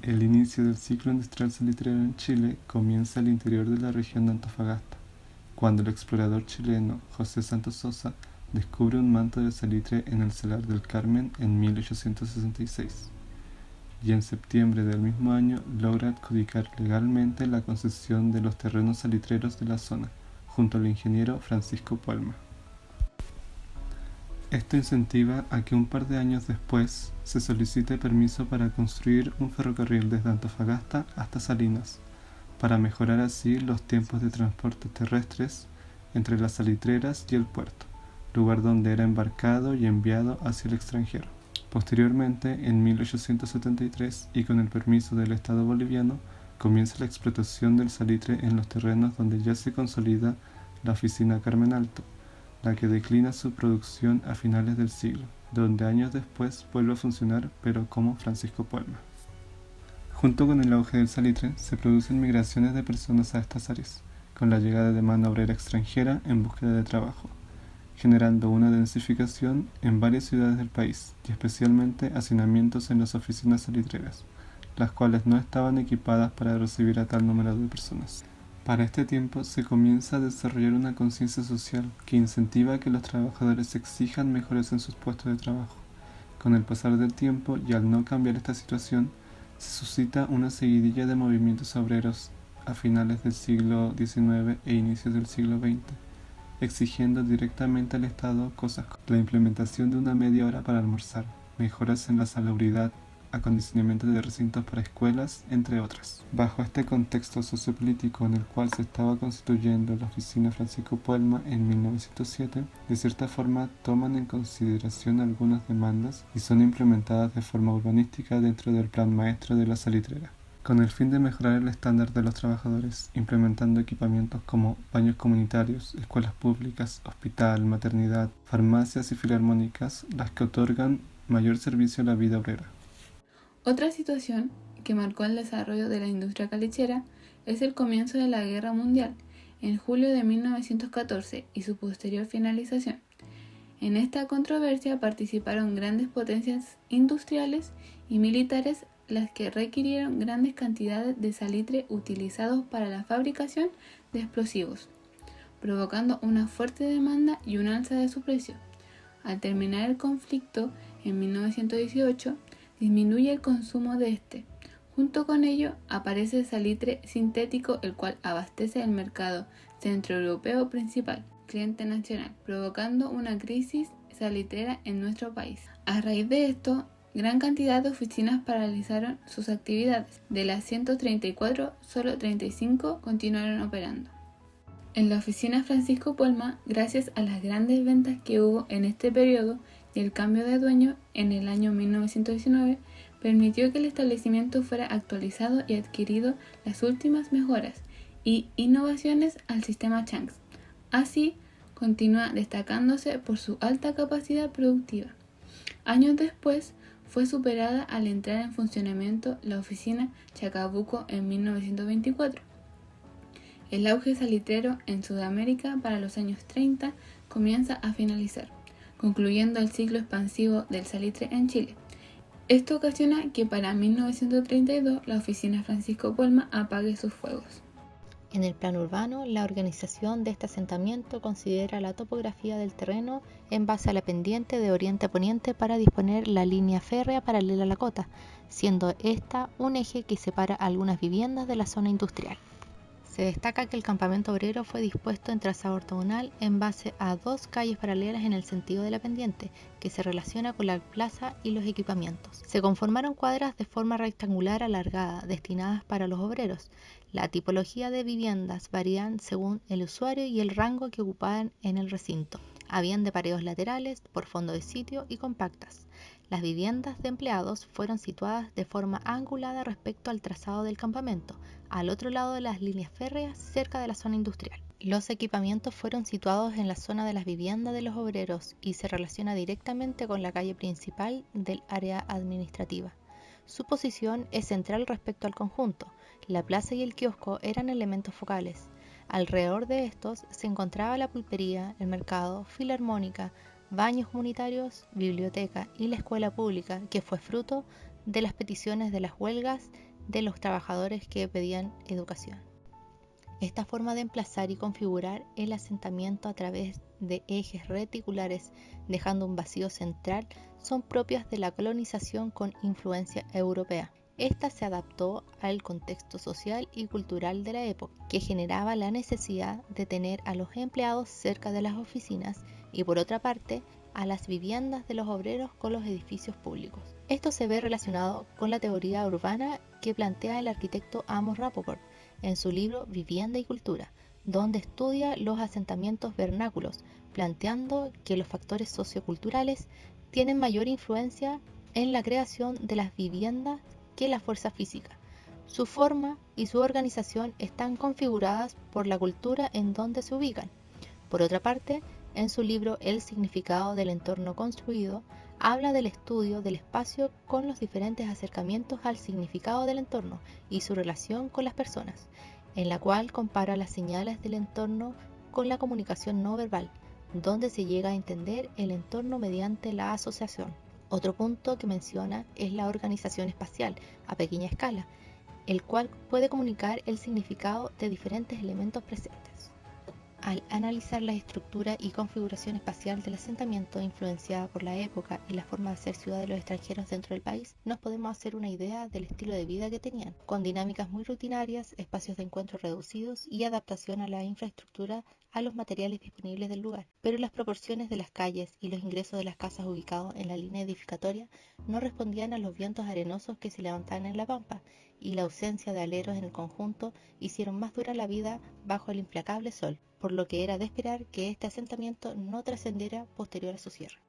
El inicio del ciclo industrial salitrero en Chile comienza al interior de la región de Antofagasta, cuando el explorador chileno José Santos Sosa descubre un manto de salitre en el Salar del Carmen en 1866, y en septiembre del mismo año logra adjudicar legalmente la concesión de los terrenos salitreros de la zona, junto al ingeniero Francisco Puelma. Esto incentiva a que un par de años después se solicite permiso para construir un ferrocarril desde Antofagasta hasta Salinas, para mejorar así los tiempos de transporte terrestres entre las salitreras y el puerto, lugar donde era embarcado y enviado hacia el extranjero. Posteriormente, en 1873, y con el permiso del Estado boliviano, comienza la explotación del salitre en los terrenos donde ya se consolida la oficina Carmen Alto, la que declina su producción a finales del siglo, donde años después vuelve a funcionar, pero como Francisco Puelma. Junto con el auge del salitre, se producen migraciones de personas a estas áreas, con la llegada de mano obrera extranjera en búsqueda de trabajo, generando una densificación en varias ciudades del país, y especialmente hacinamientos en las oficinas salitreras, las cuales no estaban equipadas para recibir a tal número de personas. Para este tiempo se comienza a desarrollar una conciencia social que incentiva a que los trabajadores exijan mejoras en sus puestos de trabajo. Con el pasar del tiempo y al no cambiar esta situación, se suscita una seguidilla de movimientos obreros a finales del siglo XIX e inicios del siglo XX, exigiendo directamente al Estado cosas como la implementación de una media hora para almorzar, mejoras en la salubridad, acondicionamiento de recintos para escuelas, entre otras. Bajo este contexto sociopolítico en el cual se estaba constituyendo la oficina Francisco Puelma en 1907, de cierta forma toman en consideración algunas demandas y son implementadas de forma urbanística dentro del plan maestro de la salitrera, con el fin de mejorar el estándar de los trabajadores, implementando equipamientos como baños comunitarios, escuelas públicas, hospital, maternidad, farmacias y filarmónicas, las que otorgan mayor servicio a la vida obrera. Otra situación que marcó el desarrollo de la industria calichera es el comienzo de la Guerra Mundial, en julio de 1914, y su posterior finalización. En esta controversia participaron grandes potencias industriales y militares, las que requirieron grandes cantidades de salitre utilizados para la fabricación de explosivos, provocando una fuerte demanda y un alza de su precio. Al terminar el conflicto en 1918, disminuye el consumo de este. Junto con ello aparece el salitre sintético, el cual abastece el mercado centroeuropeo principal, cliente nacional, provocando una crisis salitrera en nuestro país. A raíz de esto, gran cantidad de oficinas paralizaron sus actividades. De las 134, solo 35 continuaron operando. En la oficina Francisco Puelma, gracias a las grandes ventas que hubo en este periodo y el cambio de dueño en el año 1919, permitió que el establecimiento fuera actualizado y adquirido las últimas mejoras y innovaciones al sistema Changs. Así, continúa destacándose por su alta capacidad productiva. Años después, fue superada al entrar en funcionamiento la oficina Chacabuco en 1924. El auge salitrero en Sudamérica para los años 30 comienza a finalizar, concluyendo el ciclo expansivo del salitre en Chile. Esto ocasiona que para 1932 la oficina Francisco Puelma apague sus fuegos. En el plano urbano, la organización de este asentamiento considera la topografía del terreno en base a la pendiente de oriente a poniente para disponer la línea férrea paralela a la cota, siendo esta un eje que separa algunas viviendas de la zona industrial. Se destaca que el campamento obrero fue dispuesto en trazado ortogonal en base a dos calles paralelas en el sentido de la pendiente, que se relaciona con la plaza y los equipamientos. Se conformaron cuadras de forma rectangular alargada, destinadas para los obreros. La tipología de viviendas varían según el usuario y el rango que ocupaban en el recinto. Habían de paredes laterales, por fondo de sitio y compactas. Las viviendas de empleados fueron situadas de forma angulada respecto al trazado del campamento, al otro lado de las líneas férreas, cerca de la zona industrial. Los equipamientos fueron situados en la zona de las viviendas de los obreros y se relaciona directamente con la calle principal del área administrativa. Su posición es central respecto al conjunto. La plaza y el kiosco eran elementos focales. Alrededor de estos se encontraba la pulpería, el mercado, filarmónica, baños comunitarios, biblioteca y la escuela pública, que fue fruto de las peticiones de las huelgas de los trabajadores que pedían educación. Esta forma de emplazar y configurar el asentamiento a través de ejes reticulares, dejando un vacío central, son propias de la colonización con influencia europea. Esta se adaptó al contexto social y cultural de la época, que generaba la necesidad de tener a los empleados cerca de las oficinas y, por otra parte, a las viviendas de los obreros con los edificios públicos. Esto se ve relacionado con la teoría urbana que plantea el arquitecto Amos Rappaport en su libro Vivienda y Cultura, donde estudia los asentamientos vernáculos, planteando que los factores socioculturales tienen mayor influencia en la creación de las viviendas que la fuerza física. Su forma y su organización están configuradas por la cultura en donde se ubican. Por otra parte, en su libro El significado del entorno construido, habla del estudio del espacio con los diferentes acercamientos al significado del entorno y su relación con las personas, en la cual compara las señales del entorno con la comunicación no verbal, donde se llega a entender el entorno mediante la asociación. Otro punto que menciona es la organización espacial a pequeña escala, el cual puede comunicar el significado de diferentes elementos presentes. Al analizar la estructura y configuración espacial del asentamiento influenciada por la época y la forma de hacer ciudad de los extranjeros dentro del país, nos podemos hacer una idea del estilo de vida que tenían, con dinámicas muy rutinarias, espacios de encuentro reducidos y adaptación a la infraestructura a los materiales disponibles del lugar. Pero las proporciones de las calles y los ingresos de las casas ubicados en la línea edificatoria no respondían a los vientos arenosos que se levantaban en la pampa, y la ausencia de aleros en el conjunto hicieron más dura la vida bajo el implacable sol, por lo que era de esperar que este asentamiento no trascendiera posterior a su cierre.